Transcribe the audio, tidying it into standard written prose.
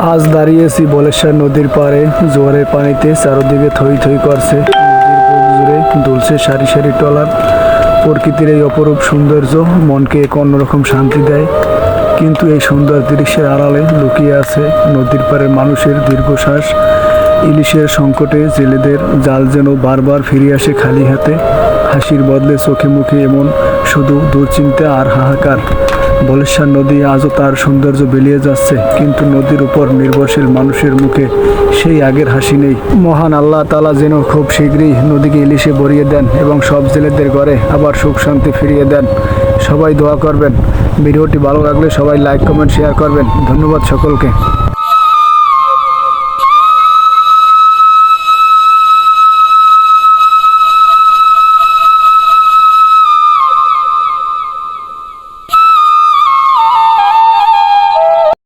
আজ দাঁড়িয়েছি বলেশ্বর নদীর পাড়ে। জোয়ারের পানিতে চারদিকে থই থই করছে। নদীর বুক জুড়ে দুলছে সারি সারি ট্রলার। প্রকৃতির এই অপরূপ সৌন্দর্য মনকে এক অন্যরকম শান্তি দেয়। কিন্তু এই সুন্দর দৃশ্যের আড়ালে লুকিয়ে আছে নদীর পাড়ের মানুষের দীর্ঘশ্বাস। ইলিশের সংকটে জেলেদের জাল যেন বারবার ফিরে আসে খালি হাতে। হাসির বদলে চোখে মুখে এমন শুধু দুশ্চিন্তা আর হাহাকার। বলেশ্বর নদী আজও তার সৌন্দর্য বেরিয়ে যাচ্ছে, কিন্তু নদীর উপর নির্ভরশীল মানুষের মুখে সেই আগের হাসি নেই। মহান আল্লাহ তাআলা যেন খুব শীঘ্রই নদীকে ইলিশে ভরিয়ে দেন এবং সব জেলেদের ঘরে আবার সুখ শান্তি ফিরিয়ে দেন। সবাই দোয়া করবেন। ভিডিওটি ভালো লাগলে সবাই লাইক কমেন্ট শেয়ার করবেন। ধন্যবাদ সকলকে।